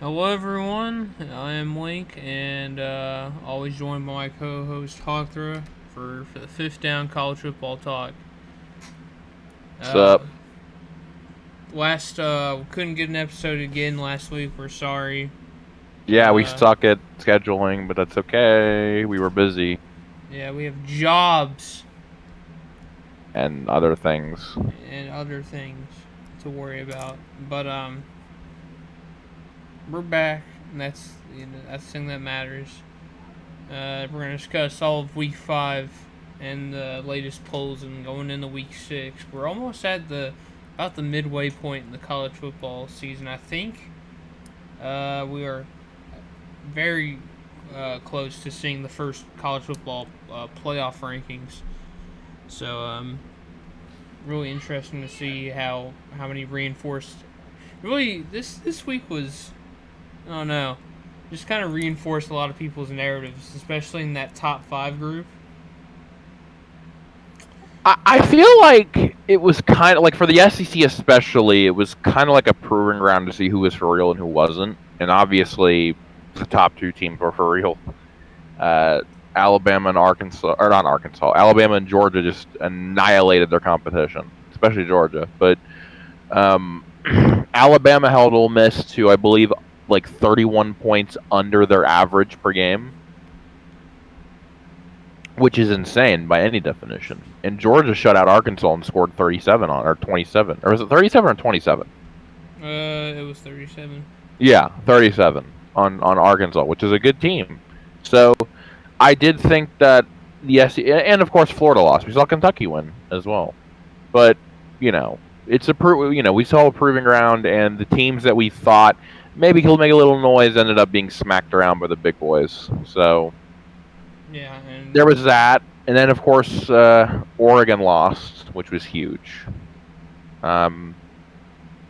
Hello, everyone. I am Linc, and always joined by my co-host Hawkthra for the fifth down college football talk. What's up? Uh, we couldn't get an episode again last week. We're sorry. Yeah, we Uh, suck at scheduling, but that's okay. We were busy yeah, we have jobs and other things. and other things to worry about, but we're back, and that's the thing that matters. We're gonna discuss all of Week 5 and the latest polls, and going into Week 6. We're almost at the about the midway point in the college football season. I think we are very close to seeing the first college football playoff rankings. So really interesting to see how many reinforced. Really, this week was, I don't know, just kind of reinforced a lot of people's narratives, especially in that top 5 group. I feel like it was kind of like for the SEC especially, it was kind of like a proving ground to see who was for real and who wasn't. And obviously, the top two teams were for real. Uh, Alabama and Arkansas, or not Arkansas, Alabama and Georgia just annihilated their competition, especially Georgia. But um, Alabama held Ole Miss to, I believe, like 31 points under their average per game, which is insane by any definition. And Georgia shut out Arkansas and scored 37 on, or 27, or was it 37 or 27? It was 37. Yeah, 37 on Arkansas, which is a good team. So I did think that the SEC, and of course Florida lost. We saw Kentucky win as well, but you know it's we saw a proving ground, and the teams that we thought maybe could make a little noise ended up being smacked around by the big boys. So Yeah, and there was that, and then of course Oregon lost, which was huge. Um,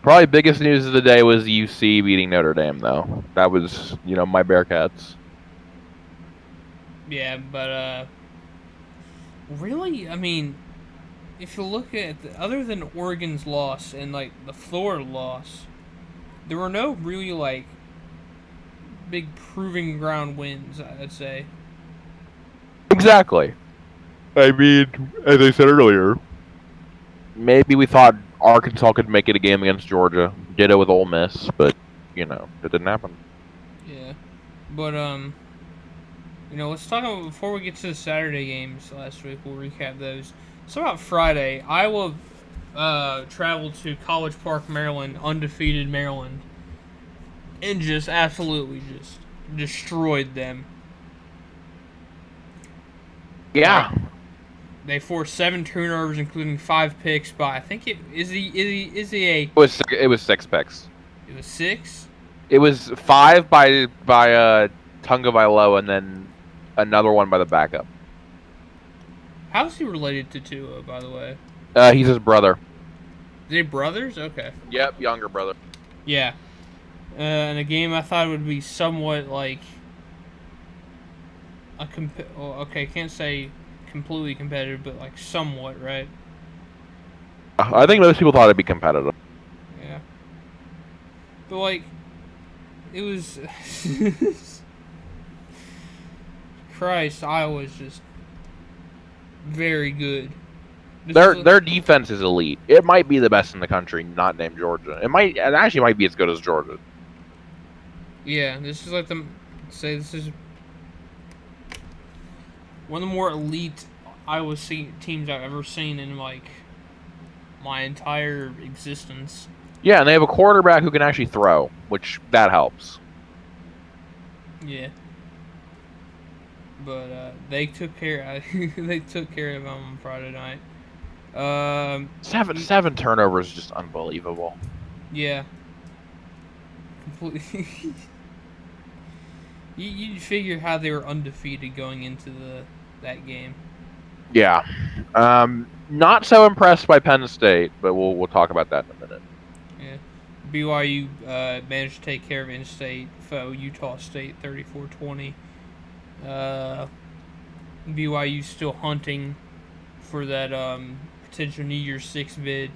Probably biggest news of the day was UC beating Notre Dame, though. That was my Bearcats. yeah, but really, I mean, if you look at other than Oregon's loss and like the Florida loss, there were no really like big proving ground wins. I'd say. Exactly. I mean, as I said earlier, maybe we thought Arkansas could make it a game against Georgia. Ditto with Ole Miss, but it didn't happen. Yeah, but let's talk about before we get to the Saturday games last week. We'll recap those. So about Friday, Iowa traveled to College Park, Maryland, undefeated Maryland, and just absolutely just destroyed them. Like Yeah, they forced 7 turnovers, including 5 picks. By I think it is he a it was 6 picks. it was 6. It was five by Tunga Vailoa, and then another one by the backup. How's he related to Tua, by the way? He's his brother. They brothers? Okay. Yep, younger brother. Yeah. In a game I thought would be somewhat like okay, can't say completely competitive, but like somewhat, right? I think most people thought it'd be competitive. Yeah. But like, it was. Christ, Iowa's just very good. Their defense is elite. It might be the best in the country, not named Georgia. It actually might be as good as Georgia. Yeah, this is like this is one of the more elite Iowa teams I've ever seen in like my entire existence. Yeah, and they have a quarterback who can actually throw, which that helps. Yeah. But they took care. They took care of them on Friday night. Seven turnovers is just unbelievable. Yeah. Completely. You'd figure how they were undefeated going into that game. Yeah. Not so impressed by Penn State, but we'll talk about that in a minute. Yeah. BYU managed to take care of in-state foe Utah State 34-20. BYU still hunting for that potential New Year's Six bid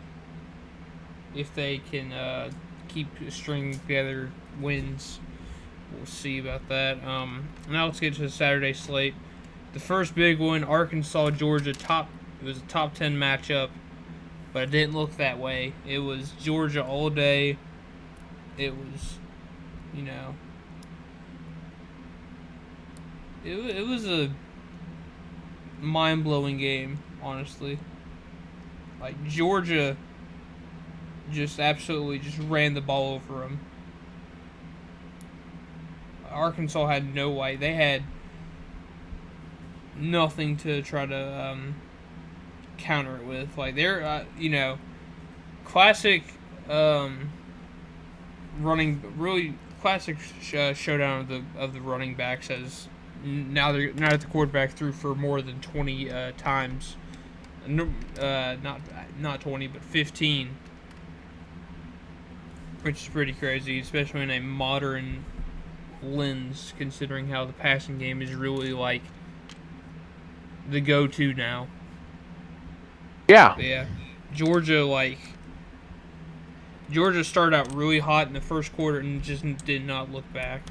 if they can keep stringing together wins. we'll see about that. Now let's get to the Saturday slate. The first big one, Arkansas Georgia. It was a top 10 matchup, but it didn't look that way. It was Georgia all day. It was, you know, it was a mind blowing game, honestly. Like Georgia just absolutely just ran the ball over them. Arkansas had no way. They had nothing to try to counter it with. Like they're classic really classic showdown of the running backs. As now that the quarterback threw for more than 20 times. Not 20, but 15, which is pretty crazy, especially in a modern lens, considering how the passing game is really like the go-to now. Yeah. But yeah, Georgia started out really hot in the first quarter and just did not look back.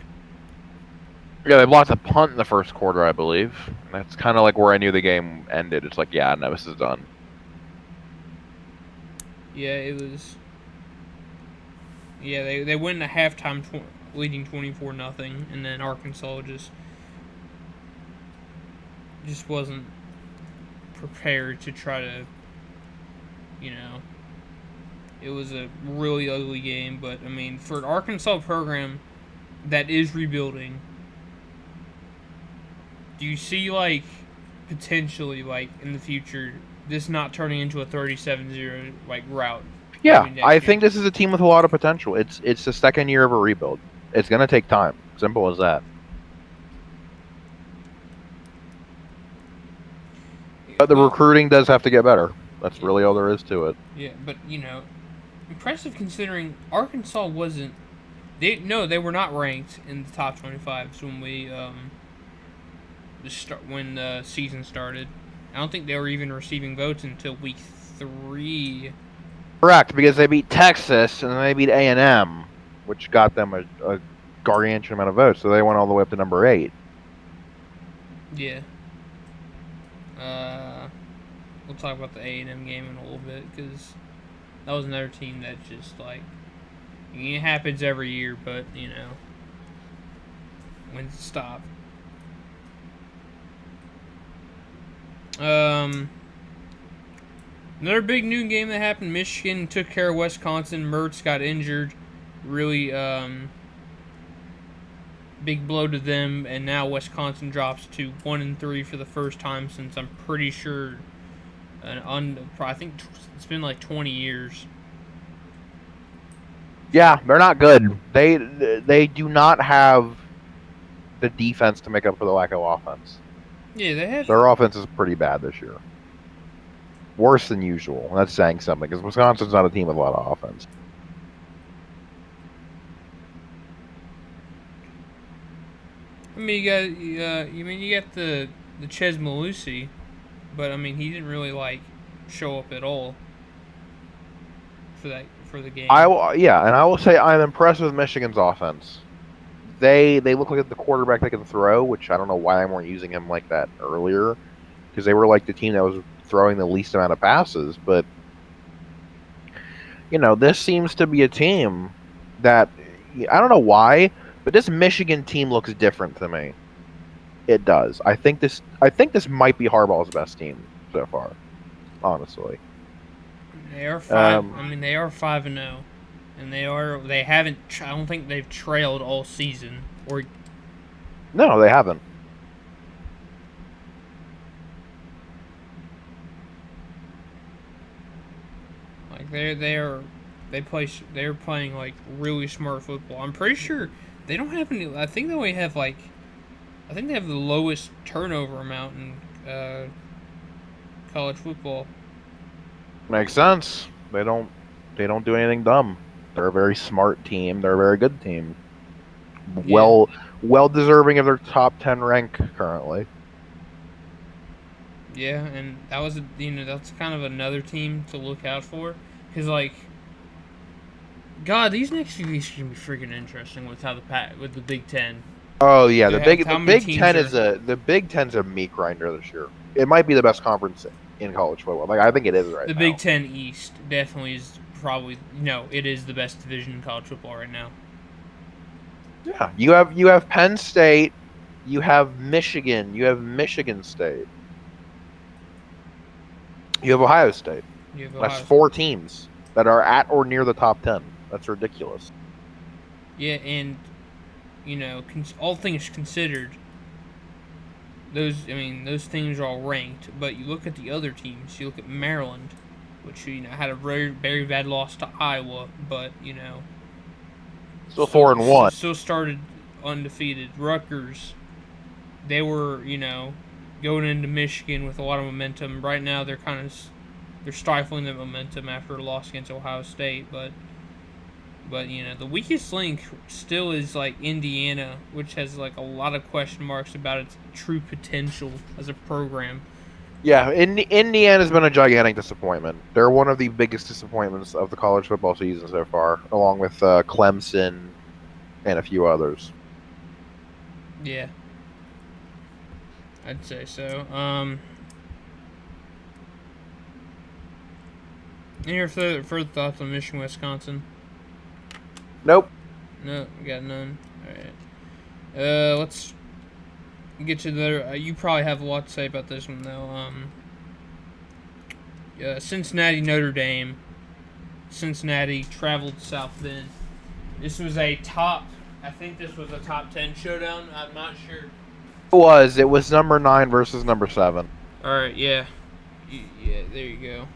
Yeah, they blocked a punt in the first quarter, I believe. That's kind of like where I knew the game ended. It's like, yeah, no, this is done. Yeah, it was. Yeah, they went into halftime leading 24-0, and then Arkansas just wasn't prepared to try to, it was a really ugly game. But I mean, for an Arkansas program that is rebuilding, do you see potentially in the future this not turning into a 37-0 route? Yeah, I think this is a team with a lot of potential. It's the second year of a rebuild. It's going to take time. Simple as that. But the recruiting does have to get better. That's really all there is to it. Yeah, but impressive considering Arkansas wasn't. They were not ranked in the top 25s when the season started. I don't think they were even receiving votes until week 3. Correct, because they beat Texas and then they beat A&M, which got them a gargantuan amount of votes. So they went all the way up to number 8. Yeah. We'll talk about the A&M game in a little bit because that was another team that just it happens every year, but when to stop. Another big noon game that happened. Michigan took care of Wisconsin. Mertz got injured. Really big blow to them, and now Wisconsin drops to 1-3 for the first time since I'm pretty sure. I think it's been 20 years. Yeah, they're not good. They do not have the defense to make up for the lack of offense. Yeah, they have. Their offense is pretty bad this year. Worse than usual. That's saying something because Wisconsin's not a team with a lot of offense. I mean, you got the Ches Malusi, but I mean he didn't really show up at all for the game. And I will say I'm impressed with Michigan's offense. They look like the quarterback they can throw, which I don't know why they weren't using him like that earlier, because they were the team that was throwing the least amount of passes. But this seems to be a team that I don't know why, but this Michigan team looks different to me. It does. I think this might be Harbaugh's best team so far, honestly. They are 5. They are 5-0, and they haven't. I don't think they've trailed all season. No, they haven't. They're playing really smart football. I'm pretty sure they don't have any. I think they only have I think they have the lowest turnover amount in college football. Makes sense. They don't do anything dumb. They're a very smart team. They're a very good team. Yeah. Well deserving of their top 10 rank currently. Yeah, and that was that's kind of another team to look out for because God, these next few weeks are gonna be freaking interesting with how with the Big Ten. Oh yeah, To have the how many Big teams Ten are. the Big Ten's a meat grinder this year. It might be the best conference in college football. Like I think it is right The Big now. Ten East definitely is probably no. It is the best division in college football right now. Yeah, you have Penn State, you have Michigan, you have Michigan State, you have Ohio State. You have That's Ohio. 4 teams that are at or near the top 10. That's ridiculous. Yeah, and all things considered, those teams are all ranked. But you look at the other teams. You look at Maryland, which had a very very bad loss to Iowa, but Still 4-1. still started undefeated. Rutgers, they were going into Michigan with a lot of momentum. Right now they're stifling the momentum after a loss against Ohio State, but the weakest link still is like Indiana, which has like a lot of question marks about its true potential as a program. Yeah, Indiana's been a gigantic disappointment. They're one of the biggest disappointments of the college football season so far, along with Clemson and a few others. Yeah, I'd say so. Any further thoughts on Michigan, Wisconsin? Nope. No, we got none. All right. Let's get to the. You probably have a lot to say about this one though. Cincinnati, Notre Dame. Cincinnati traveled to South Bend. This was a top. I think this was a top 10 showdown. I'm not sure. It was number 9 versus number 7. All right, yeah, yeah. There you go.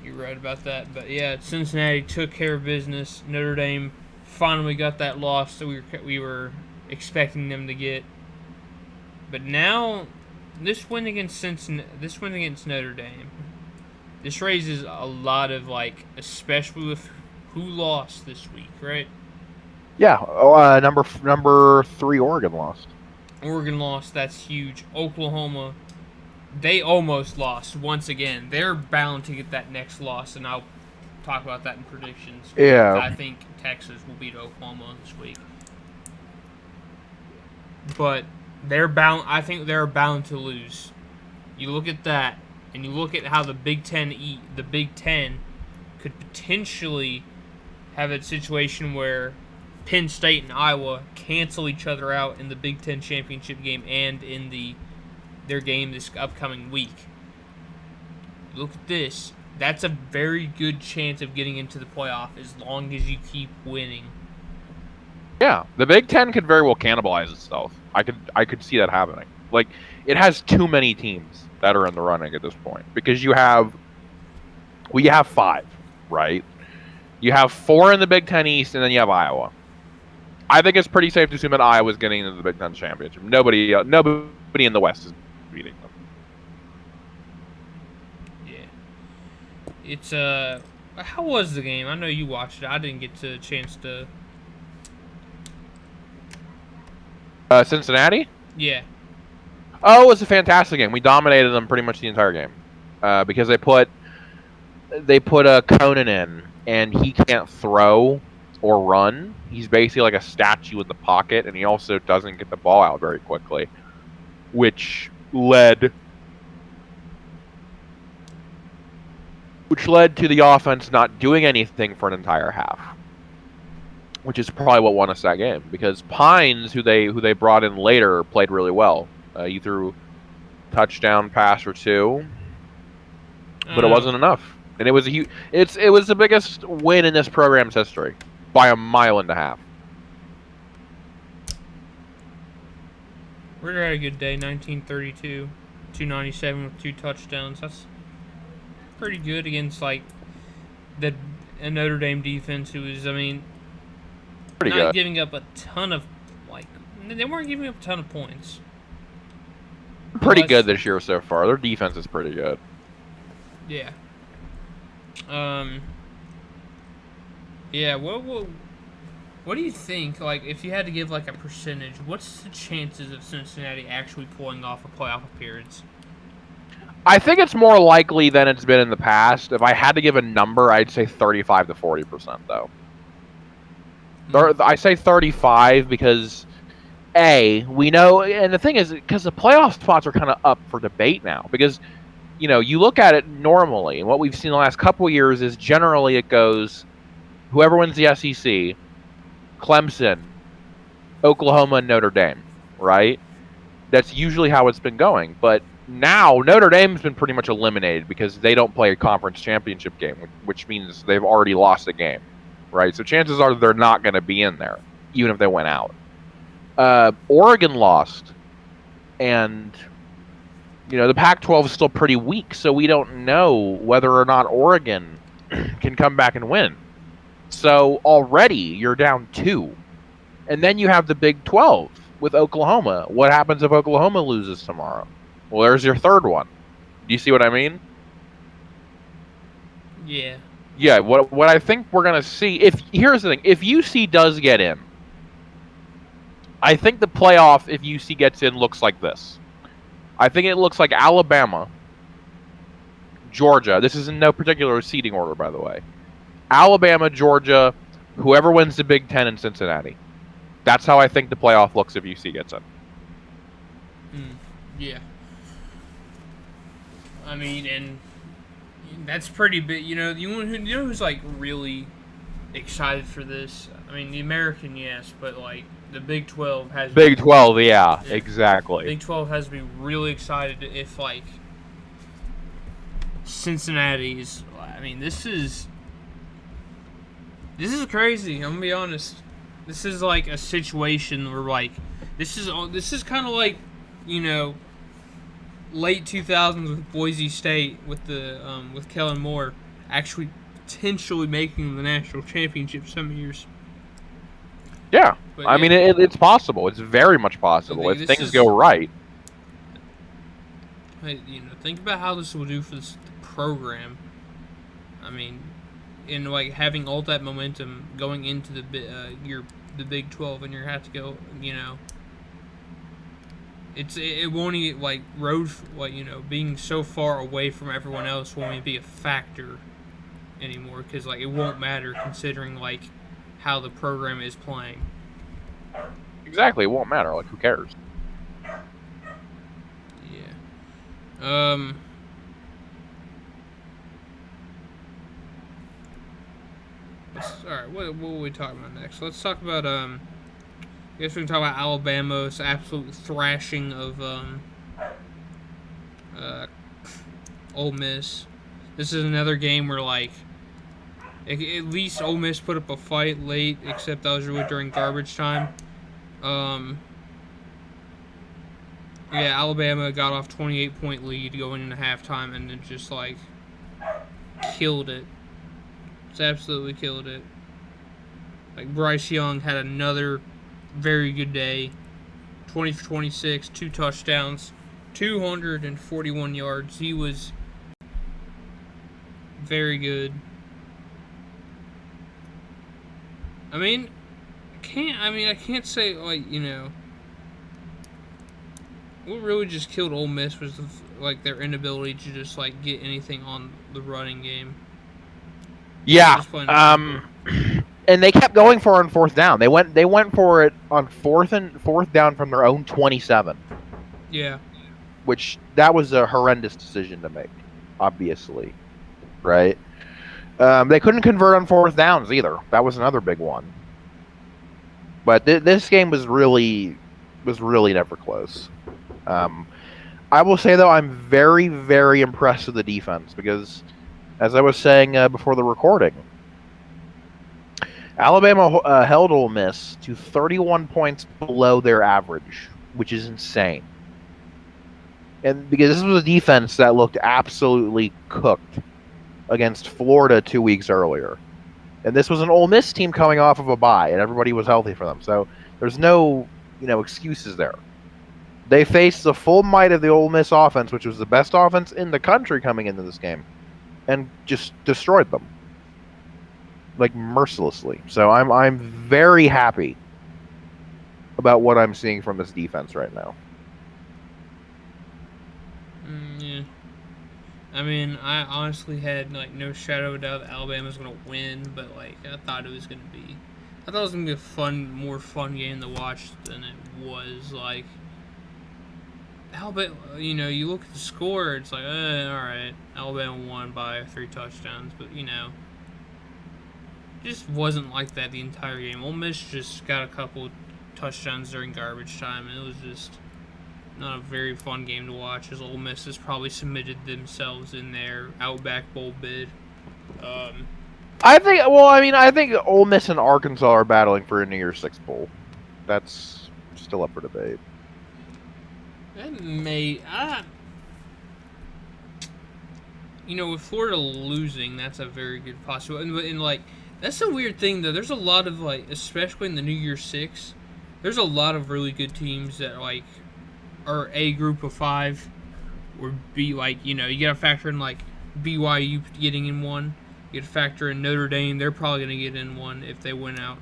You're right about that. But yeah, Cincinnati took care of business. Notre Dame finally got that loss that we were expecting them to get. But now, this win against Notre Dame, this raises a lot of especially with who lost this week, right? Yeah, number 3 Oregon lost. Oregon lost. That's huge. Oklahoma, they almost lost once again. They're bound to get that next loss, and I'll talk about that in predictions. Yeah. I think Texas will beat Oklahoma this week. But they're bound. I think they're bound to lose. You look at that, and you look at how the Big Ten could potentially have a situation where Penn State and Iowa cancel each other out in the Big Ten championship game and in their game this upcoming week. Look at this. That's a very good chance of getting into the playoff as long as you keep winning. Yeah, the Big Ten could very well cannibalize itself. I could see that happening. Like, it has too many teams that are in the running at this point because you have 5, right? You have 4 in the Big Ten East, and then you have Iowa. I think it's pretty safe to assume that Iowa's getting into the Big Ten championship. Nobody in the West is beating them. Yeah. It's how was the game? I know you watched it. I didn't get a chance to. Cincinnati? Yeah. Oh, it was a fantastic game. We dominated them pretty much the entire game because they put a Conan in, and he can't throw or run. He's basically like a statue in the pocket, and he also doesn't get the ball out very quickly, which led to the offense not doing anything for an entire half, which is probably what won us that game because Pines, who they brought in later, played really well. He threw touchdown pass or 2, but it wasn't enough. And it was it was the biggest win in this program's history by a mile and a half. We're had a good day. 1932, 297 with 2 touchdowns. That's pretty good against the Notre Dame defense, who is pretty not good. Giving up a ton of they weren't giving up a ton of points. Pretty good this year so far. Their defense is pretty good. Yeah. Yeah. What do you think? If you had to give a percentage, what's the chances of Cincinnati actually pulling off a playoff appearance? I think it's more likely than it's been in the past. If I had to give a number, I'd say 35 to 40%, though. Mm. I say 35 because we know, and the thing is, because the playoff spots are kind of up for debate now. Because you look at it normally, and what we've seen the last couple of years is generally it goes whoever wins the SEC, Clemson, Oklahoma, and Notre Dame, right? That's usually how it's been going. But now Notre Dame's been pretty much eliminated because they don't play a conference championship game, which means they've already lost a game, right? So chances are they're not going to be in there, even if they went out. Oregon lost, and the Pac-12 is still pretty weak, so we don't know whether or not Oregon can come back and win. So already you're down 2. And then you have the Big 12 with Oklahoma. What happens if Oklahoma loses tomorrow? Well, there's your third one. Do you see what I mean? Yeah. Yeah, what I think we're going to see, here's the thing, if UC does get in, I think the playoff, if UC gets in, looks like this. I think it looks like Alabama, Georgia. This is in no particular seeding order, by the way. Alabama, Georgia, whoever wins the Big Ten, in Cincinnati. That's how I think the playoff looks if UC gets in. Yeah. I mean, and that's pretty big. You know who's like really excited for this? I mean, the American, yes, but like the Big 12 has. Big 12, yeah, exactly. Big 12 has to be really excited if like Cincinnati's. I mean, this is crazy. I'm gonna be honest. This is like a situation where like this is kind of like late 2000s with Boise State with the with Kellen Moore actually potentially making the national championship some years. Yeah, But I mean it's possible. It's very much possible if things go right. Think about how this will do for the program. I mean, in like having all that momentum going into the Big 12, and you have to go. It won't even like being so far away from everyone else won't even be a factor anymore because like it won't matter considering like how the program is playing. Exactly, it won't matter. Like, who cares? Yeah. All right. What were we talking about next? Let's talk about I guess we can talk about Alabama's absolute thrashing of Ole Miss. This is another game where like at least Ole Miss put up a fight late, except that was really during garbage time. Yeah, Alabama got off 28-point lead going into halftime and then just like killed it. Just absolutely killed it. Like Bryce Young had another very good day. 20 for 26, 2 touchdowns, 241 yards. He was very good. I can't say like what really just killed Ole Miss was their inability to just like get anything on the running game. Yeah. And they kept going for it on fourth down. They went for it on fourth down from their own 27. Yeah. Which that was a horrendous decision to make, obviously, right? They couldn't convert on fourth downs either. That was another big one. But this game was really never close. I will say though, I'm very, very impressed with the defense because, as I was saying before the recording, Alabama held Ole Miss to 31 points below their average, which is insane. And because this was a defense that looked absolutely cooked against Florida 2 weeks earlier. And this was an Ole Miss team coming off of a bye, and everybody was healthy for them. So there's no, excuses there. They faced the full might of the Ole Miss offense, which was the best offense in the country coming into this game, and just destroyed them, like mercilessly. So I'm very happy about what I'm seeing from this defense right now. Yeah. I mean, I honestly had like no shadow of a doubt that Alabama was gonna win, but like I thought it was gonna be I thought it was gonna be a more fun game to watch than it was. Like, Alabama, you look at the score, it's like, all right, Alabama won by 3 touchdowns, but it just wasn't like that the entire game. Ole Miss just got a couple touchdowns during garbage time, and it was just not a very fun game to watch. As Ole Miss has probably submitted themselves in their Outback Bowl bid. I think. Well, I mean, I think Ole Miss and Arkansas are battling for a New Year's Six bowl. That's still up for debate. That may, with Florida losing, that's a very good possibility. And like, that's a weird thing though. There's a lot of like, especially in the New Year's Six, there's a lot of really good teams that like are a group of 5, or B, like, you gotta factor in like BYU getting in one. You gotta factor in Notre Dame. They're probably gonna get in one if they win out.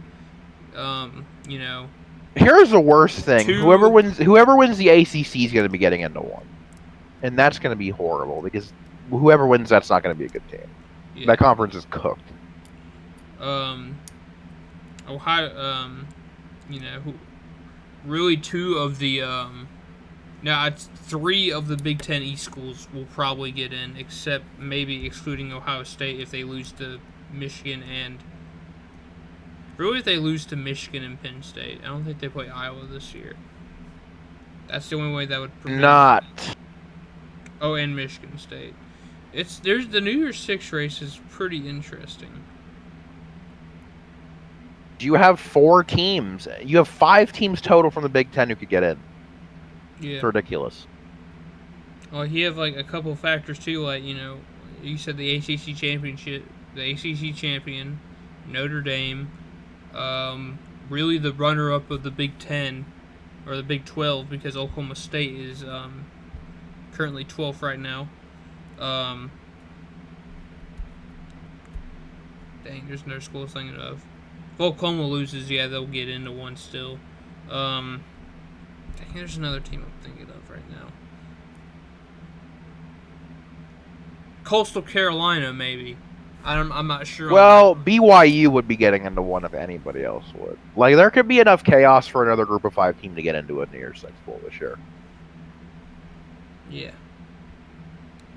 Here's the worst thing: 2, whoever wins the ACC is going to be getting into one, and that's going to be horrible because whoever wins, that's not going to be a good team. Yeah. That conference is cooked. Ohio, really 2 of the now it's 3 of the Big Ten East schools will probably get in, except maybe excluding Ohio State if they lose to Michigan and. Really, if they lose to Michigan and Penn State, I don't think they play Iowa this year. That's the only way that would prevent. Not. Oh, and Michigan State. There's the New Year's Six race is pretty interesting. You have 4 teams. You have 5 teams total from the Big Ten who could get in. Yeah. It's ridiculous. Well, you have like a couple of factors too, like you said the ACC championship, the ACC champion, Notre Dame. Really the runner-up of the Big Ten, or the Big 12, because Oklahoma State is currently 12th right now. Dang, there's no school I was thinking of. If Oklahoma loses, yeah, they'll get into one still. Dang, there's another team I'm thinking of right now. Coastal Carolina, maybe. I'm not sure. Well, BYU would be getting into one if anybody else would. Like, there could be enough chaos for another group of 5 team to get into a New Year's Six bowl this year. Yeah.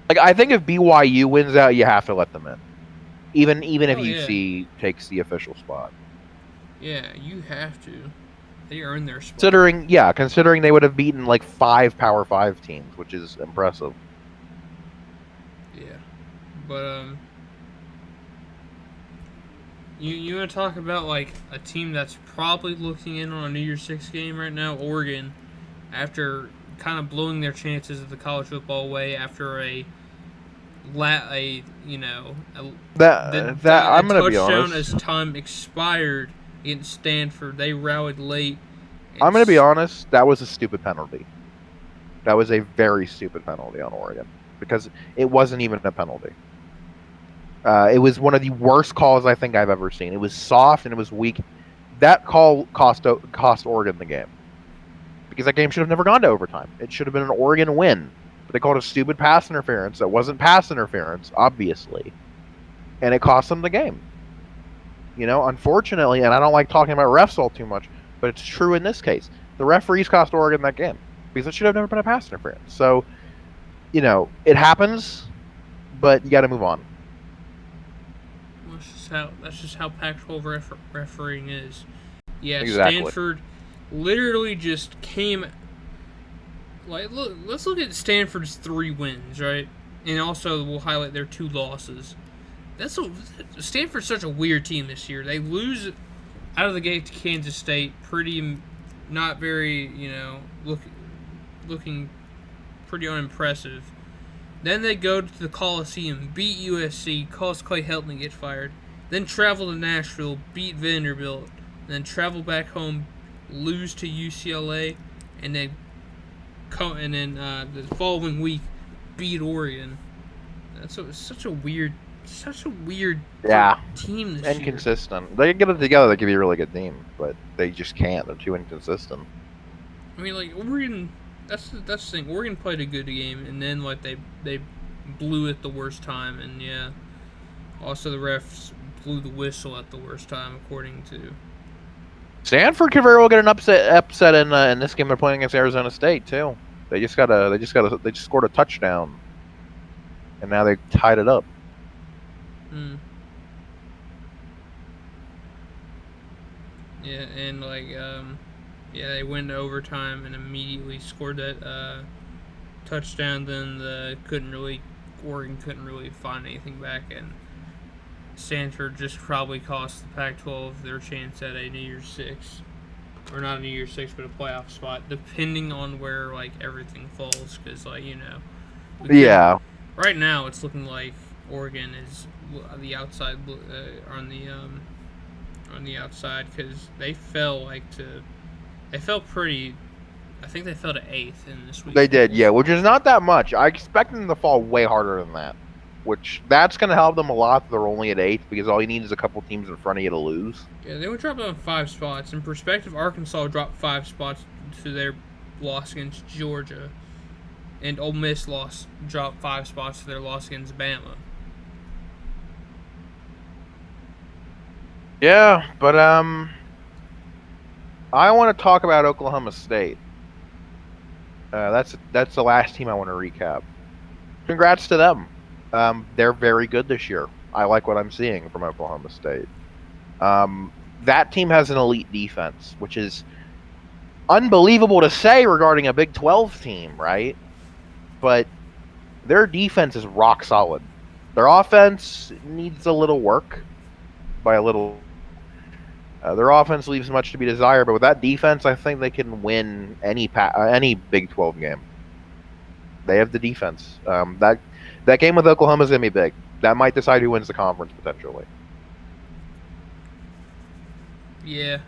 Like, I think if BYU wins out, you have to let them in, even if UC takes the official spot. Yeah, you have to. They earned their spot. Considering they would have beaten like 5 Power 5 teams, which is impressive. Yeah, but You want to talk about like a team that's probably looking in on a New Year's Six game right now? Oregon, after kind of blowing their chances of the college football away after a touchdown as time expired against Stanford. They rallied late. I'm going to be honest. That was a stupid penalty. That was a very stupid penalty on Oregon because it wasn't even a penalty. It was one of the worst calls I think I've ever seen. It was soft and it was weak. That call cost Oregon the game because that game should have never gone to overtime. It should have been an Oregon win. But they called it stupid pass interference. That wasn't pass interference, obviously, and it cost them the game. Unfortunately, and I don't like talking about refs all too much, but it's true in this case. The referees cost Oregon that game because it should have never been a pass interference. So, it happens, but you got to move on. That's just how Pac-12 refereeing is. Yeah, exactly. Stanford literally just came. Let's look at Stanford's 3 wins, right? And also we'll highlight their 2 losses. Stanford's such a weird team this year. They lose out of the gate to Kansas State, pretty not very, looking pretty unimpressive. Then they go to the Coliseum, beat USC, cause Clay Helton get fired. Then travel to Nashville, beat Vanderbilt. Then travel back home, lose to UCLA, and then the following week beat Oregon. That's such a weird team this year. Inconsistent. They can get it together. They could be a really good team, but they just can't. They're too inconsistent. I mean, like Oregon. That's the thing. Oregon played a good game, and then like they blew it the worst time, and yeah. Also, the refs blew the whistle at the worst time, according to Stanford could very well get an upset in this game. They're playing against Arizona State too. They just scored a touchdown, and now they tied it up. Hmm. Yeah, and like yeah, they went to overtime and immediately scored that touchdown. Then Oregon couldn't really find anything back, and Stanford just probably cost the Pac-12 their chance at a New Year's Six, or not a New Year's Six, but a playoff spot, depending on where like everything falls. Because we could Yeah, right now it's looking like Oregon is the outside on the outside because they fell pretty. I think they fell to eighth in this week's they did. polls. Yeah, which is not that much. I expect them to fall way harder than that. Which that's going to help them a lot. They're only at 8th because all you need is a couple teams in front of you to lose. Yeah, they would drop down 5 spots. In perspective, Arkansas dropped 5 spots to their loss against Georgia, and Ole Miss dropped 5 spots to their loss against Bama. Yeah, but I want to talk about Oklahoma State. That's the last team I want to recap. Congrats to them. They're very good this year. I like what I'm seeing from Oklahoma State. That team has an elite defense, which is unbelievable to say regarding a Big 12 team, right? But their defense is rock solid. Their offense needs a little work. By a little, their offense leaves much to be desired. But with that defense, I think they can win any Big 12 game. They have the defense. That game with Oklahoma is gonna be big. That might decide who wins the conference potentially. Yeah,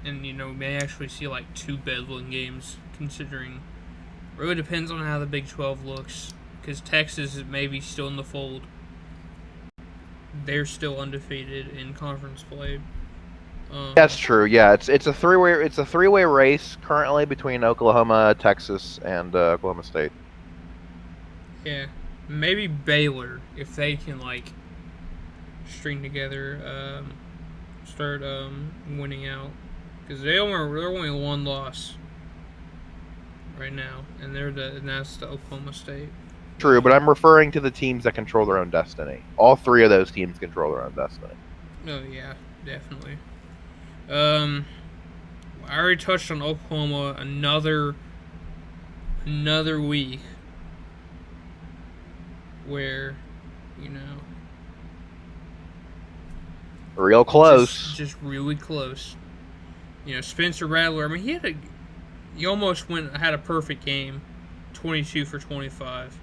and we may actually see like 2 bedlam games, considering really depends on how the Big 12 looks. Because Texas is maybe still in the fold. They're still undefeated in conference play. That's true. Yeah, it's a three-way race currently between Oklahoma, Texas, and Oklahoma State. Yeah, maybe Baylor if they can like string together, start winning out because they're only 1 loss right now, and that's the Oklahoma State. True, but I'm referring to the teams that control their own destiny. All 3 of those teams control their own destiny. Oh yeah, definitely. I already touched on Oklahoma. Another week where Real close. just really close. Spencer Rattler. I mean, he almost had a perfect game, 22 for 25,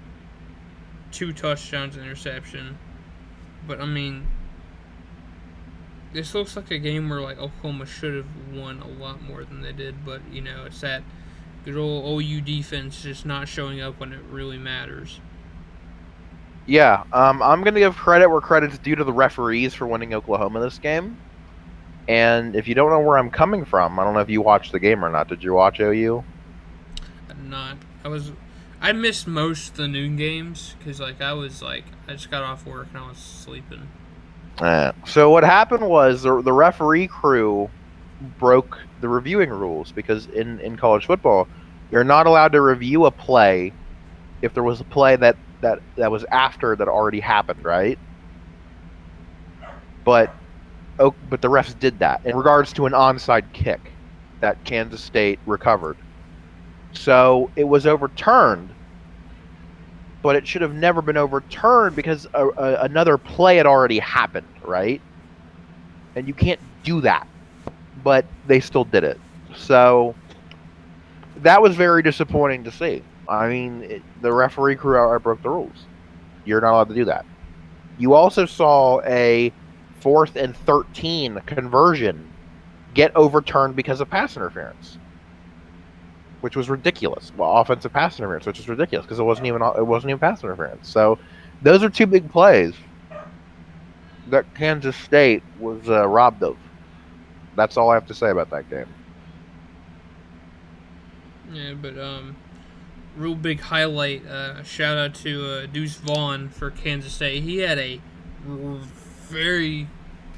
2 touchdowns, interception. But I mean, this looks like a game where like Oklahoma should have won a lot more than they did. But it's that good old OU defense just not showing up when it really matters. Yeah, I'm going to give credit where credit's due to the referees for winning Oklahoma this game. And if you don't know where I'm coming from, I don't know if you watched the game or not. Did you watch OU? Not. I missed most of the noon games because I just got off work and I was sleeping. So what happened was the referee crew broke the reviewing rules because in college football, you're not allowed to review a play if there was a play that was after that already happened, right? But the refs did that in regards to an onside kick that Kansas State recovered. So it was overturned, but it should have never been overturned because another play had already happened, right? And you can't do that. But they still did it. So that was very disappointing to see. I mean, the referee crew outright broke the rules. You're not allowed to do that. You also saw a 4th and 13 conversion get overturned because of pass interference, which was ridiculous. Well, offensive pass interference, which is ridiculous because it wasn't even pass interference. So those are 2 big plays that Kansas State was robbed of. That's all I have to say about that game. Yeah, but real big highlight. Shout out to Deuce Vaughn for Kansas State. He had a very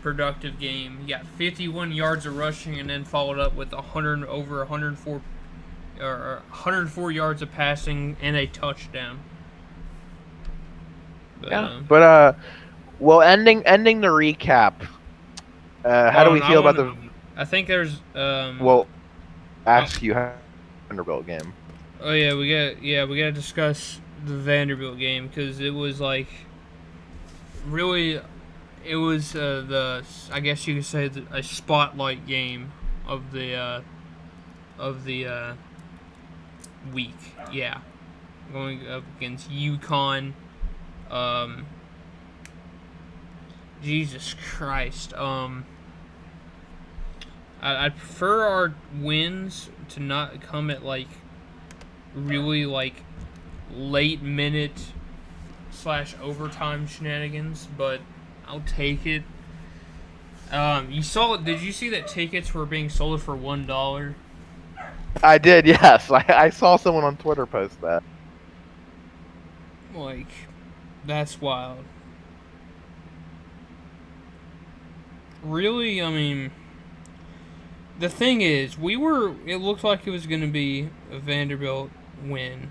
productive game. He got 51 yards of rushing and then followed up with 104 yards of passing and a touchdown. But well, ending the recap. How do we feel about the? I think there's Well, ask you how Vanderbilt game. Oh yeah, we gotta discuss the Vanderbilt game because it was like really, it was I guess you could say a spotlight game of the week. Yeah, going up against UConn. Jesus Christ. I prefer our wins to not come at like really like late minute / overtime shenanigans, but I'll take it. Did you see that tickets were being sold for $1? I did, yes. I saw someone on Twitter post that. Like, that's wild. Really, I mean, the thing is, it looked like it was going to be a Vanderbilt win,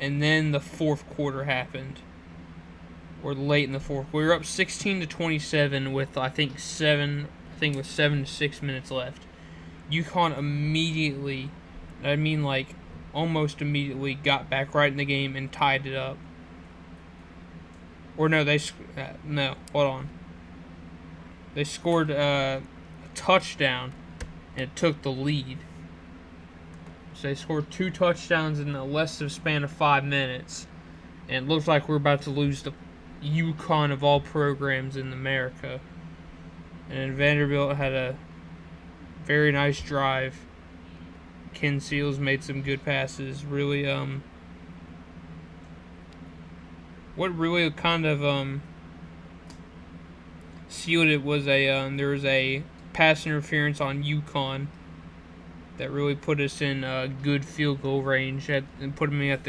and then the fourth quarter happened. Or late in the fourth. We were up 16-27 with, I think, 7 to 6 minutes left. UConn immediately, I mean, like, almost immediately got back right in the game and tied it up. Or no, hold on. They scored a touchdown, and it took the lead. So they scored 2 touchdowns in a less than a span of 5 minutes. And it looks like we're about to lose the UConn of all programs in America. And Vanderbilt had a very nice drive. Ken Seals made some good passes. Really, what really kind of sealed it was there was a pass interference on UConn that really put us in good field goal range and put them at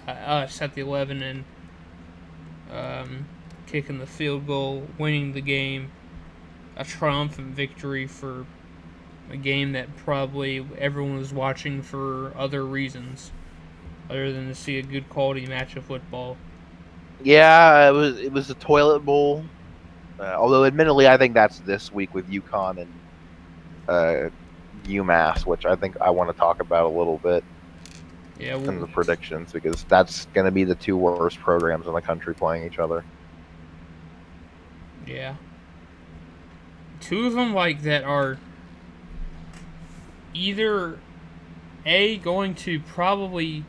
us at the 11 and kicking the field goal, winning the game, a triumphant victory for a game that probably everyone was watching for other reasons other than to see a good quality match of football. Yeah, it was a toilet bowl. Although, admittedly, I think that's this week with UConn and UMass, which I think I want to talk about a little bit. Yeah, in the predictions, because that's going to be the 2 worst programs in the country playing each other. Yeah. 2 of them like that are either A, going to probably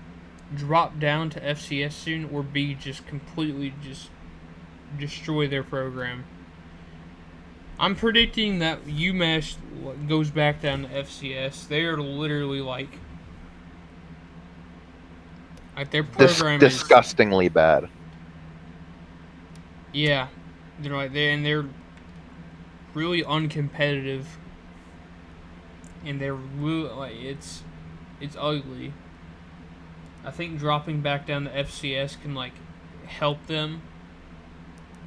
drop down to FCS soon, or B, just completely just destroy their program. I'm predicting that UMass goes back down to FCS. They are literally like their program is disgustingly bad. Yeah, they're really uncompetitive, and they're really like it's ugly. I think dropping back down to FCS can like help them.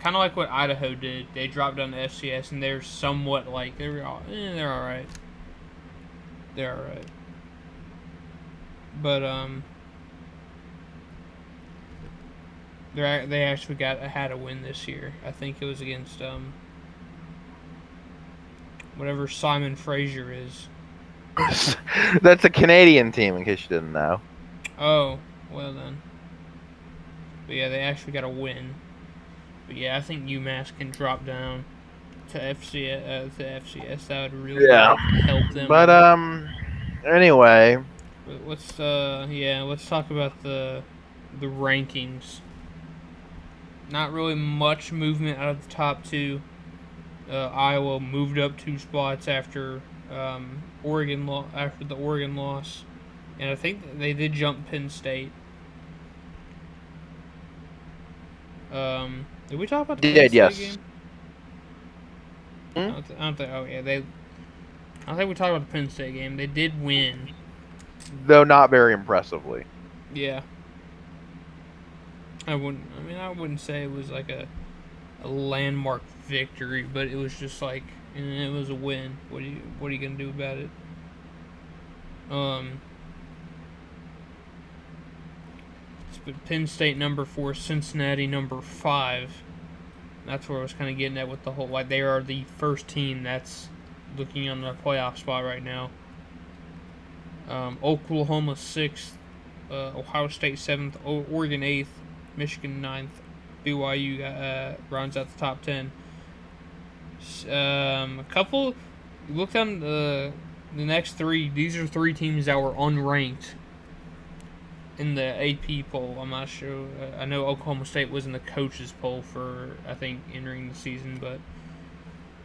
Kind of like what Idaho did. They dropped down to FCS, and they're somewhat like they're all right. They're all right. But they actually had a win this year. I think it was against whatever Simon Fraser is. That's a Canadian team, in case you didn't know. Oh, well then. But yeah, they actually got a win. But yeah, I think UMass can drop down to FCS. That would really help them. But anyway, let's talk about the rankings. Not really much movement out of the top 2. Iowa moved up 2 spots after the Oregon loss, and I think they did jump Penn State. Did we talk about the Penn State game? I don't think. Oh yeah, I don't think we talked about the Penn State game. They did win, though not very impressively. Yeah. I wouldn't say it was like a landmark victory, but it was just like, and it was a win. What are you gonna do about it? Um, Penn State number 4, Cincinnati number 5. That's where I was kind of getting at with the whole, like, they are the first team that's looking on the playoff spot right now. Oklahoma 6th, Ohio State 7th, Oregon 8th, Michigan 9th, BYU rounds out the top 10. A couple, look down the next three. These are three teams that were unranked in the AP poll. I'm not sure. I know Oklahoma State was in the coaches poll for, I think, entering the season, but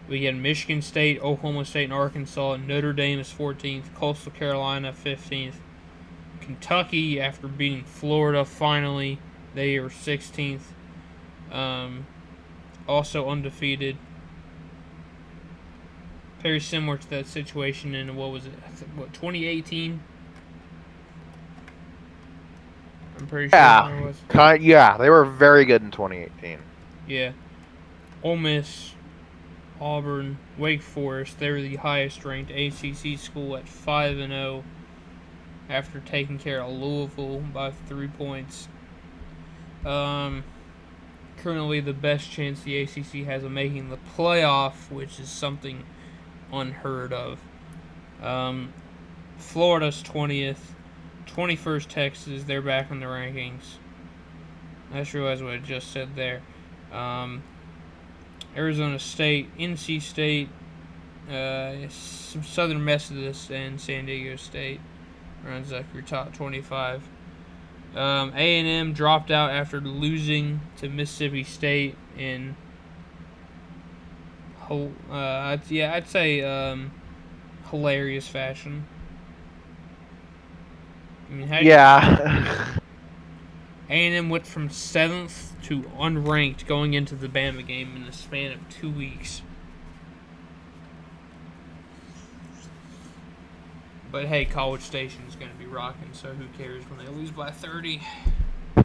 we had Michigan State, Oklahoma State, and Arkansas. Notre Dame is 14th. Coastal Carolina 15th. Kentucky, after beating Florida finally, they are 16th. Also undefeated. Very similar to that situation in, what was it? 2018? I'm pretty sure it was. Yeah, they were very good in 2018. Yeah. Ole Miss, Auburn, Wake Forest, they're the highest ranked ACC school at 5-0 after taking care of Louisville by 3 points. Currently the best chance the ACC has of making the playoff, which is something unheard of. Florida's 20th, 21st Texas, they're back in the rankings. I just realized what I just said there. Arizona State, NC State, Southern Methodist, and San Diego State runs up your top 25. A&M dropped out after losing to Mississippi State in, I'd say hilarious fashion. I mean, A&M went from 7th to unranked going into the Bama game in the span of 2 weeks. But hey, College Station's going to be rocking, so who cares when they lose by 30?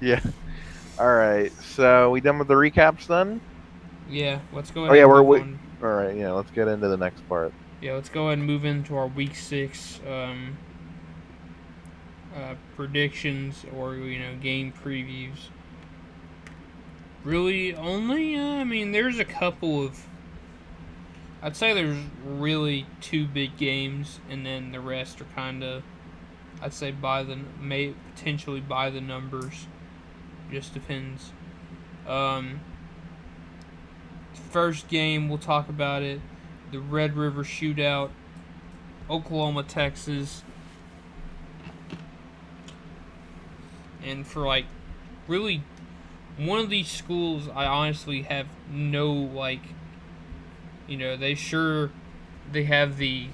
Yeah. All right. So we done with the recaps then? Yeah. Let's go ahead. All right. Yeah. Let's get into the next part. Yeah. Let's go ahead and move into our Week 6 predictions or game previews. Really, only I mean, there's a couple of. I'd say there's really 2 big games, and then the rest are kind of, I'd say potentially by the numbers. Just depends. First game, we'll talk about it. The Red River Shootout, Oklahoma, Texas. And for really, one of these schools, I honestly have no they have the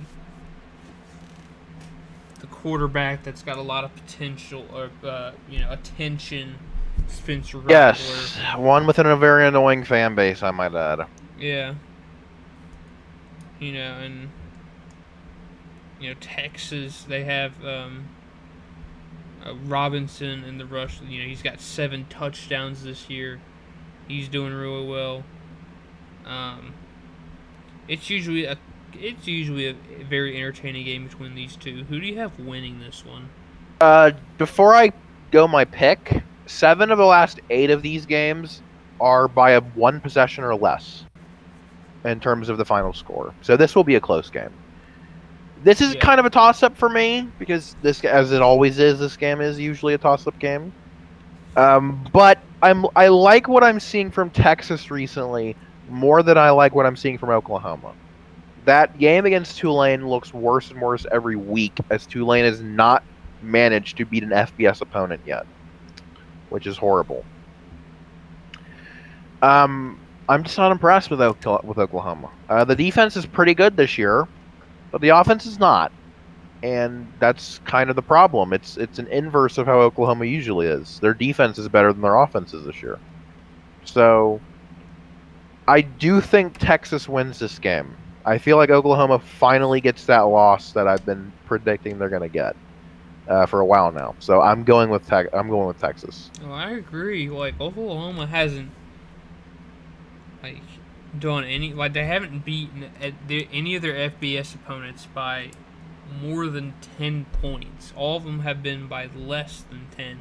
quarterback that's got a lot of potential or attention. Spencer Rattler. Yes, one within a very annoying fan base, I might add. Yeah. And Texas, they have Robinson in the rush. He's got 7 touchdowns this year. He's doing really well. It's usually a very entertaining game between these two. Who do you have winning this one? Before I go my pick, 7 of the last 8 of these games are by 1 possession or less in terms of the final score. So this will be a close game. This is kind of a toss-up for me because this, as it always is, this game is usually a toss-up game. But I like what I'm seeing from Texas recently more than I like what I'm seeing from Oklahoma. That game against Tulane looks worse and worse every week as Tulane has not managed to beat an FBS opponent yet, which is horrible. I'm just not impressed with Oklahoma. The defense is pretty good this year, but the offense is not, and that's kind of the problem. It's an inverse of how Oklahoma usually is. Their defense is better than their offense is this year. So I do think Texas wins this game. I feel like Oklahoma finally gets that loss that I've been predicting they're going to get for a while now. So I'm going with Texas. Oh, I agree. Oklahoma hasn't done any like they haven't beaten any of their FBS opponents by more than 10 points. All of them have been by less than 10.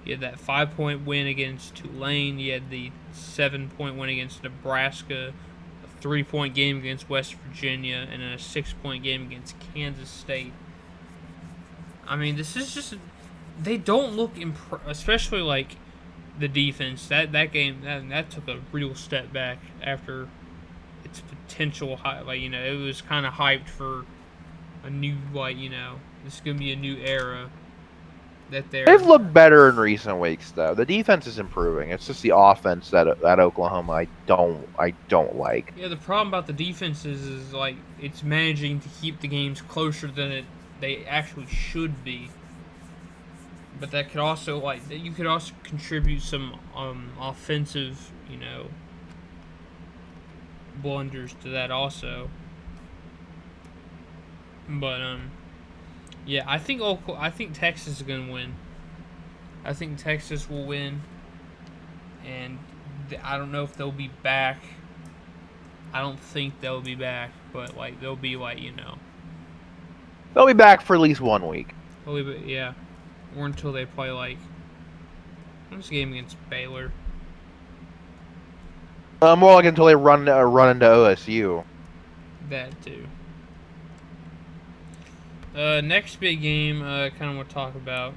You had that 5-point win against Tulane. You had the 7-point win against Nebraska, a 3-point game against West Virginia, and then a 6-point game against Kansas State. I mean, this is just they don't look especially like the defense. That game that took a real step back after its potential high. Like it was kind of hyped for a new this is gonna be a new era. They've looked better in recent weeks, though. The defense is improving. It's just the offense that Oklahoma I don't like. Yeah, the problem about the defense is like it's managing to keep the games closer than they actually should be. But that could also you could also contribute some offensive blunders to that also. But yeah, I think Texas is gonna win. I think Texas will win, and I don't know if they'll be back. I don't think they'll be back, but they'll be They'll be back for at least 1 week. Yeah, or until they play what's the game against Baylor? More like until they run into OSU. That too. Next big game, kind of want to talk about.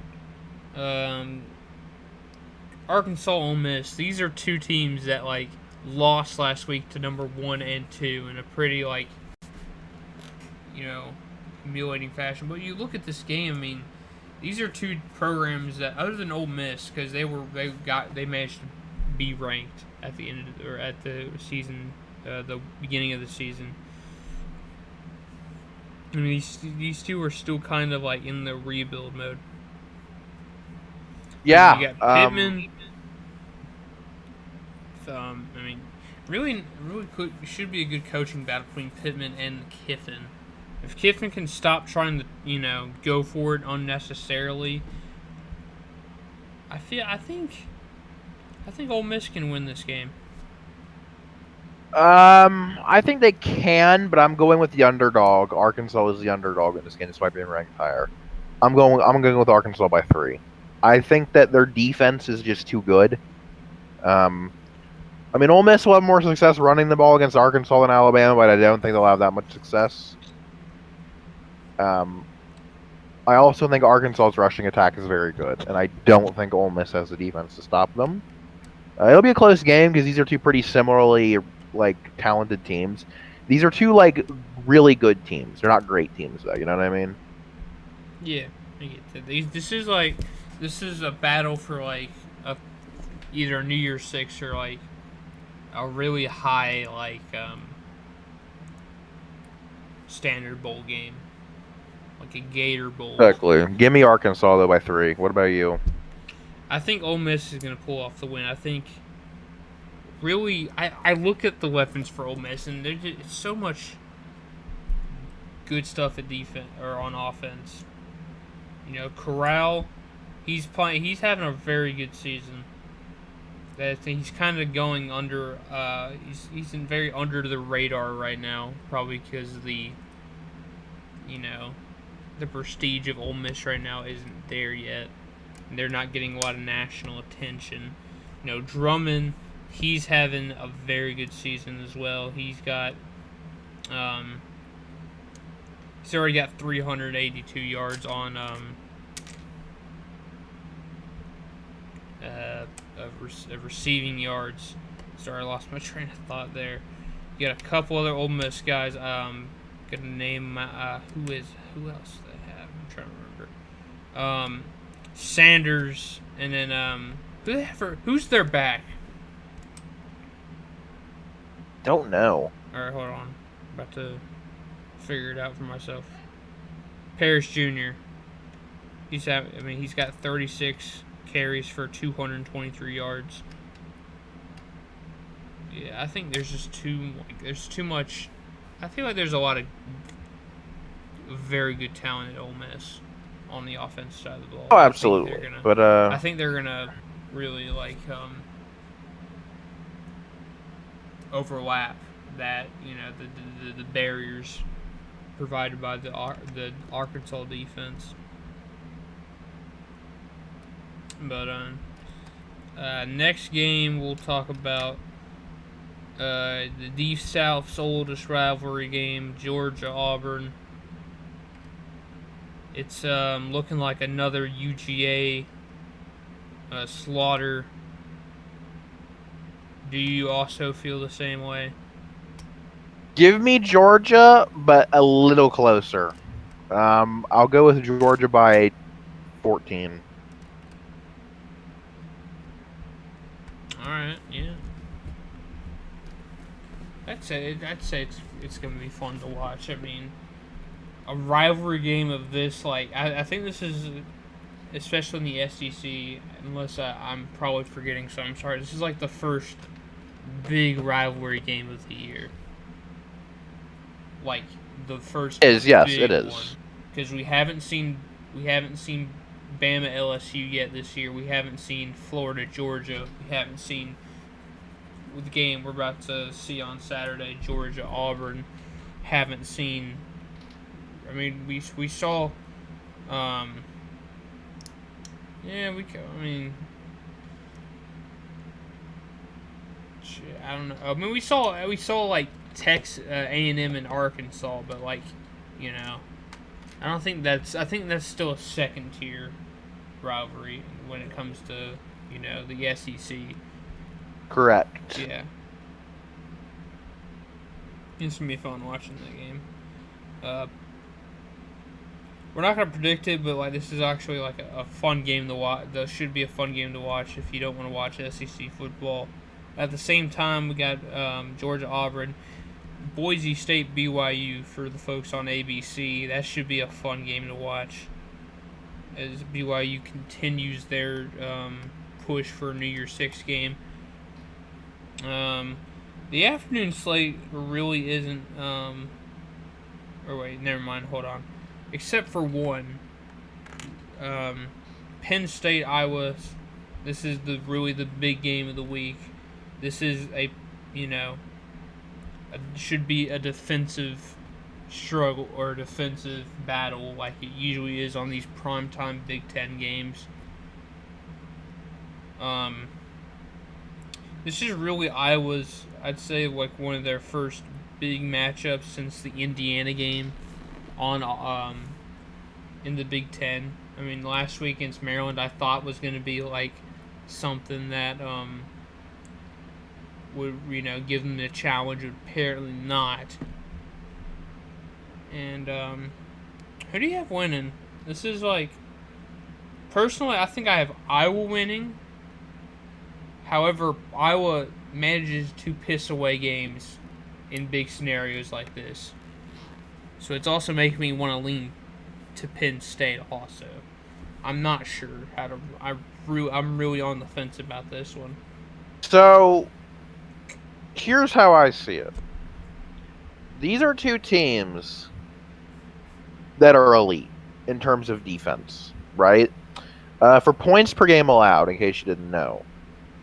Arkansas, Ole Miss. These are two teams that lost last week to number 1 and 2 in a pretty humiliating fashion. But you look at this game. I mean, these are two programs that, other than Ole Miss, because they managed to be ranked at the end of at the season, the beginning of the season. I mean, these two are still kind of in the rebuild mode. Yeah. You got Pittman. I mean, really should be a good coaching battle between Pittman and Kiffin. If Kiffin can stop trying to, go for it unnecessarily, I think Ole Miss can win this game. I think they can, but I'm going with the underdog. Arkansas is the underdog in this game, despite being ranked higher. I'm going with Arkansas by 3. I think that their defense is just too good. I mean, Ole Miss will have more success running the ball against Arkansas than Alabama, but I don't think they'll have that much success. I also think Arkansas's rushing attack is very good, and I don't think Ole Miss has the defense to stop them. It'll be a close game because these are two pretty similarly talented teams. These are two really good teams. They're not great teams though. You know what I mean? Yeah, I get that. This is a battle for either New Year's Six or a really high standard bowl game, like a Gator Bowl. Exactly. Give me Arkansas though by 3. What about you? I think Ole Miss is going to pull off the win. I think. Really, I look at the weapons for Ole Miss, and there's just so much good stuff at defense or on offense. Corral, he's having a very good season. He's kind of going under. He's in very under the radar right now, probably because of the prestige of Ole Miss right now isn't there yet. And they're not getting a lot of national attention. Drummond. He's having a very good season as well. He's got, he's already got 382 yards on of receiving yards. Sorry, I lost my train of thought there. You got a couple other Ole Miss guys. Gonna name who else do they have? I'm trying to remember. Sanders, and then who's their back? Don't know. Alright, hold on. I'm about to figure it out for myself. Parrish Jr. He's got 36 carries for 223 yards. Yeah, I think there's just there's too much. I feel like there's a lot of very good talent at Ole Miss on the offense side of the ball. Oh, absolutely. I think they're gonna really overlap that the barriers provided by the Arkansas defense. But next game we'll talk about the Deep South's oldest rivalry game, Georgia Auburn. It's looking like another UGA slaughter. Do you also feel the same way? Give me Georgia, but a little closer. I'll go with Georgia by 14. All right, yeah. I'd say it's gonna be fun to watch. I mean, a rivalry game of this, like I think this is, especially in the SEC. Unless I'm probably forgetting, so I'm sorry. This is like the first big rivalry game of the year. Like the first It big is. one, because we haven't seen Bama LSU yet this year. We haven't seen Florida Georgia. We haven't seen the game we're about to see on Saturday, Georgia Auburn. Haven't seen. I mean, we saw. Yeah, I mean, I don't know. I mean, we saw like Texas, A&M, and Arkansas, but like, you know, I think that's still a second tier rivalry when it comes to the SEC. Correct. Yeah, it's gonna be fun watching that game. We're not gonna predict it, but like this is actually like a fun game to watch. This should be a fun game to watch if you don't want to watch SEC football. At the same time, we got Georgia Auburn, Boise State BYU for the folks on ABC. That should be a fun game to watch as BYU continues their push for a New Year's Six game. The afternoon slate really isn't. Or wait, never mind. Hold on. Except for one, Penn State Iowa. This is really the big game of the week. This is should be a defensive struggle or a defensive battle like it usually is on these primetime Big Ten games. This is really Iowa's, I'd say, like one of their first big matchups since the Indiana game on in the Big Ten. I mean, last week against Maryland, I thought was going to be like something that would give them the challenge. Apparently not. And who do you have winning? This is like, personally, I think I have Iowa winning. However, Iowa manages to piss away games in big scenarios like this. So it's also making me want to lean to Penn State also. I'm not sure how to. I'm really on the fence about this one. So, here's how I see it. These are two teams that are elite in terms of defense, right? For points per game allowed, in case you didn't know,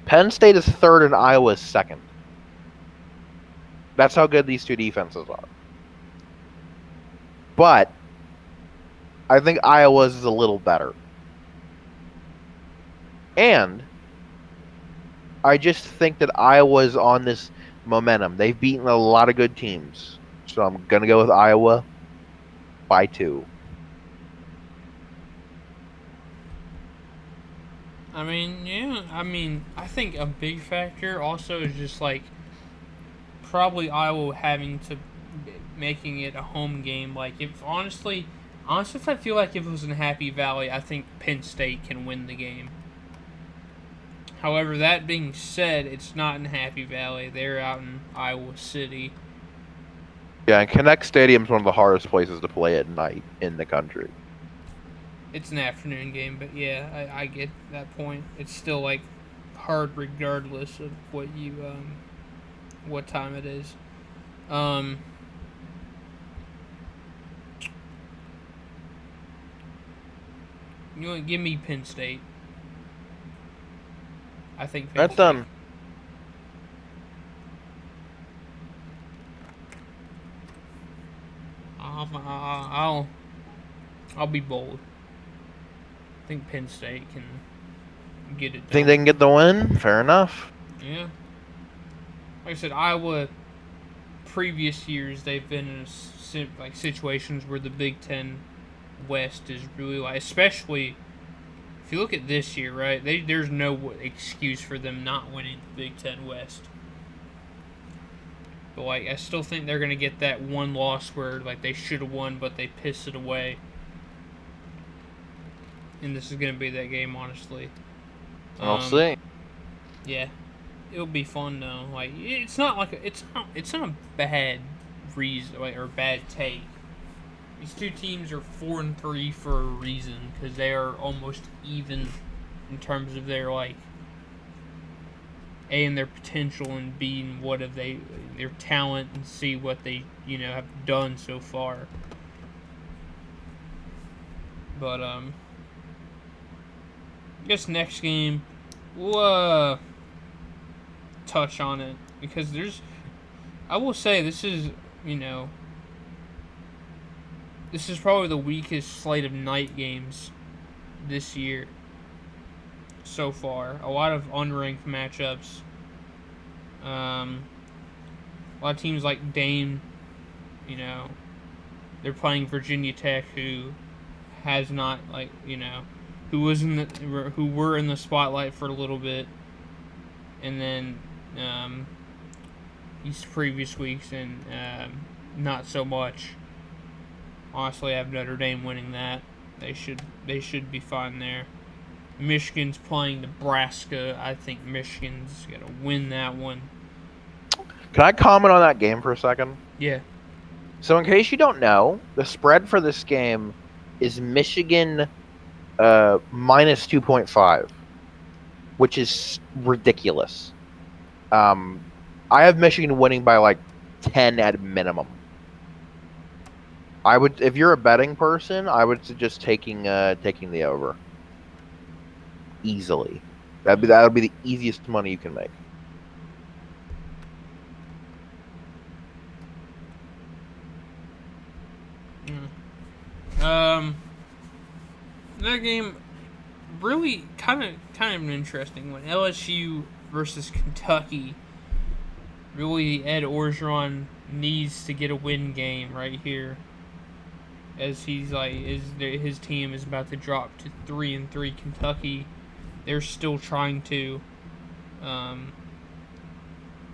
Penn State is third and Iowa is second. That's how good these two defenses are. But I think Iowa's is a little better. And I just think that Iowa's on this momentum. They've beaten a lot of good teams. So I'm going to go with Iowa by 2. I mean, yeah. I mean, I think a big factor also is just like probably Iowa having to making it a home game. Like, if honestly, if I feel like if it was in Happy Valley, I think Penn State can win the game. However, that being said, it's not in Happy Valley. They're out in Iowa City. Yeah, and Connect Stadium is one of the hardest places to play at night in the country. It's an afternoon game, but yeah, I get that point. It's still like hard regardless of what time it is. You want to give me Penn State? I think Penn That's State. done. I'll be bold. I think Penn State can get it done. Think they can get the win? Fair enough. Yeah. Like I said, Iowa. Previous years, they've been in situations where the Big Ten West is really like, especially if you look at this year, right? There's no excuse for them not winning the Big Ten West. But like, I still think they're gonna get that one loss where like they should have won, but they pissed it away. And this is gonna be that game, honestly. We'll see. Yeah, it'll be fun though. Like, it's not like it's not a bad reason or bad take. These two teams are 4-3 for a reason because they are almost even in terms of their like A, and their potential, and B, and what have their talent, and C, what they have done so far. But I guess next game we'll touch on it because I will say this is this is probably the weakest slate of night games this year so far. A lot of unranked matchups. A lot of teams like Dame, they're playing Virginia Tech, who has not who were in the spotlight for a little bit, and then these previous weeks and not so much. Honestly, I have Notre Dame winning that. They should be fine there. Michigan's playing Nebraska. I think Michigan's gonna win that one. Can I comment on that game for a second? Yeah. So, in case you don't know, the spread for this game is Michigan minus 2.5, which is ridiculous. I have Michigan winning by like 10 at minimum. I would, if you're a betting person, I would suggest taking the over. Easily, that would be the easiest money you can make. That game really kind of an interesting one. LSU versus Kentucky. Really, Ed Orgeron needs to get a win game right here, as his team is about to drop to 3-3. Kentucky, they're still trying to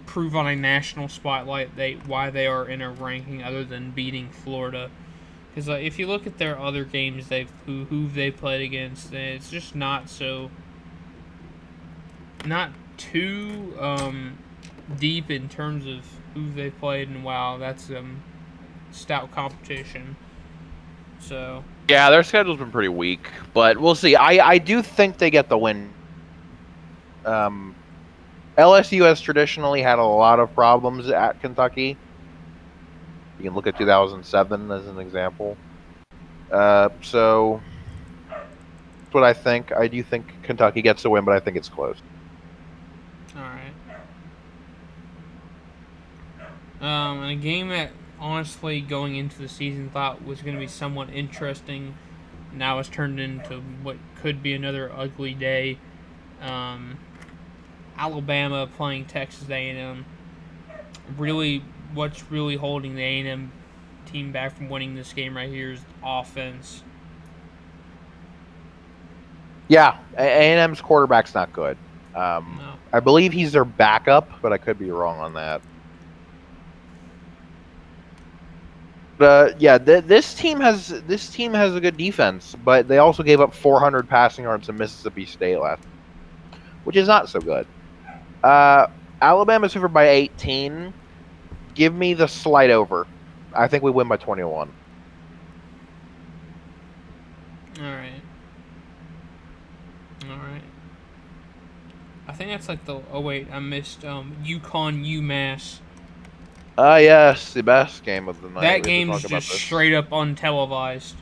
prove on a national spotlight why they are in a ranking other than beating Florida. Because if you look at their other games who they played against, it's just not too deep in terms of who they played, and wow, that's stout competition. So yeah, their schedule's been pretty weak, but we'll see. I do think they get the win. LSU has traditionally had a lot of problems at Kentucky. You can look at 2007 as an example. So that's what I think. I do think Kentucky gets the win, but I think it's close. All right. And a game that honestly going into the season thought was going to be somewhat interesting, now it's turned into what could be another ugly day. Alabama playing Texas A&M. Really, what's really holding the A&M team back from winning this game right here is offense. Yeah, A&M's quarterback's not good. No. I believe he's their backup, but I could be wrong on that. Yeah, this team has a good defense, but they also gave up 400 passing yards to Mississippi State last, which is not so good. Alabama's favored by 18. Give me the slight over. I think we win by 21. All right. I think that's like the. Oh wait, I missed UConn UMass. Yes, the best game of the night. That game's just straight up untelevised.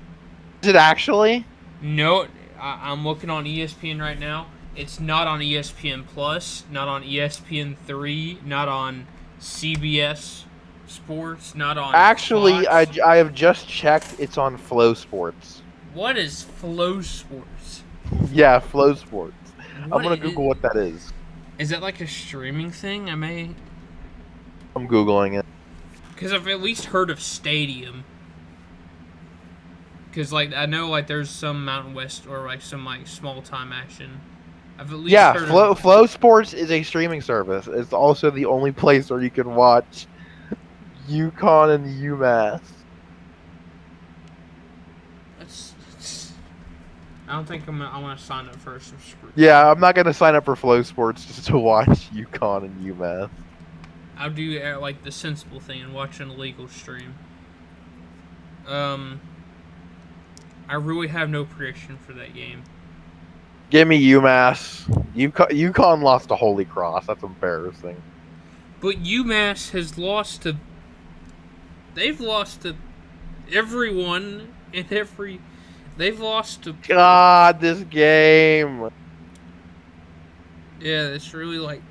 Is it actually? No, I'm looking on ESPN right now. It's not on ESPN Plus, not on ESPN 3, not on CBS Sports, not on Actually, Fox. I have just checked. It's on Flow Sports. What is Flow Sports? Yeah, Flow Sports. I'm What gonna Google what that is. is that like a streaming thing? I'm Googling it. Because I've at least heard of Stadium. Because like I know like there's some Mountain West or like some like small time action. I've at least heard of. Flow Sports is a streaming service. It's also the only place where you can watch UConn and UMass. I don't think I want to sign up for a subscription. Yeah, I'm not gonna sign up for Flow Sports just to watch UConn and UMass. I'll do like the sensible thing and watch an illegal stream. I really have no prediction for that game. Give me UMass. UConn lost to Holy Cross. That's embarrassing. But UMass has lost to. They've lost to everyone and every. They've lost to. God, this game. Yeah, it's really like.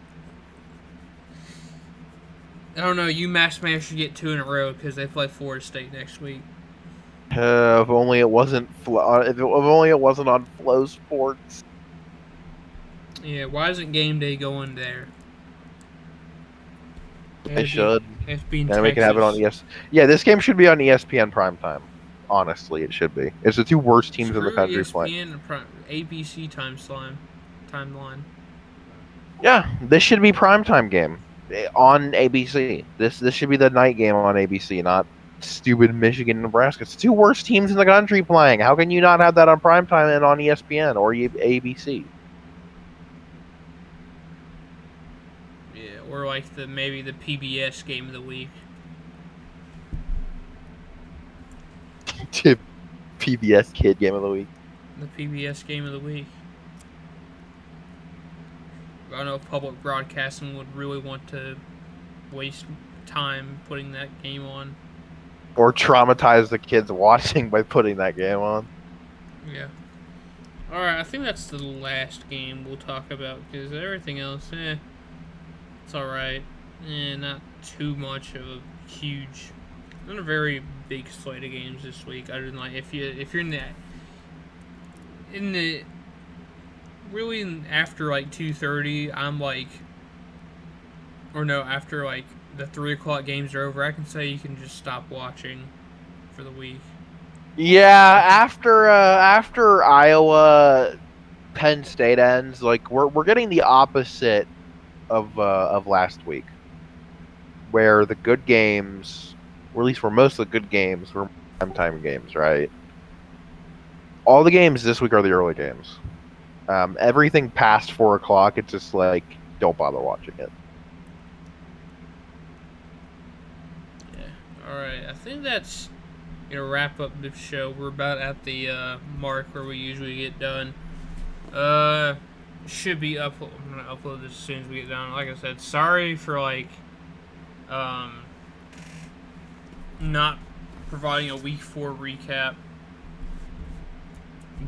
I don't know. UMass may actually get 2 in a row because they play Florida State next week. If only it wasn't. If only it wasn't on Flow Sports. Yeah, why isn't game day going there? They should. And we can have it on ES. Yeah, this game should be on ESPN primetime. Honestly, it should be. It's the 2 worst teams in the country playing. ABC timeline. Yeah, this should be primetime game on ABC. This should be the night game on ABC, not stupid Michigan, Nebraska. It's the 2 worst teams in the country playing. How can you not have that on primetime and on ESPN or ABC? Yeah, or like maybe the PBS game of the week. PBS Kid Game of the Week. The PBS game of the week. I don't know if public broadcasting would really want to waste time putting that game on. Or traumatize the kids watching by putting that game on. Yeah. Alright, I think that's the last game we'll talk about, because everything else, it's alright. Not too much of a huge... Not a very big slate of games this week. Other than like if you're in the really after like 2:30, I'm like, or no, after like the 3 o'clock games are over, I can say you can just stop watching for the week. Yeah, after Iowa, Penn State ends, like we're getting the opposite of last week, where the good games. Or at least for most of the good games, were primetime games, right? All the games this week are the early games. Everything past 4 o'clock, it's just like, don't bother watching it. Yeah. Alright, I think that's going to wrap up the show. We're about at the mark where we usually get done. Should be I'm going to upload this as soon as we get done. Like I said, sorry for like... not providing a week 4 recap,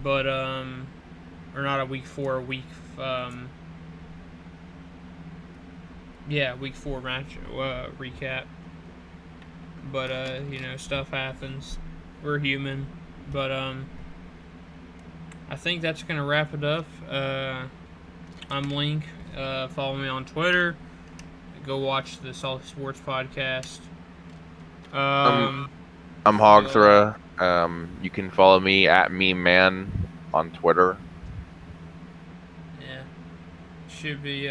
but or not a week 4, a week week 4 match recap. But stuff happens. We're human. But I think that's gonna wrap it up. I'm Linc. Follow me on Twitter. Go watch the Salty Sports podcast. I'm Hogthra. You can follow me at MemeMan on Twitter. Yeah, should be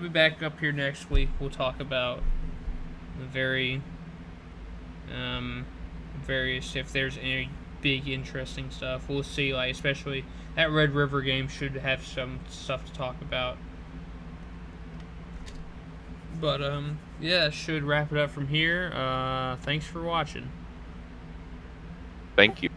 back up here next week. We'll talk about the various if there's any big interesting stuff. We'll see. Like especially that Red River game should have some stuff to talk about. But, yeah, should wrap it up from here. Thanks for watching. Thank you.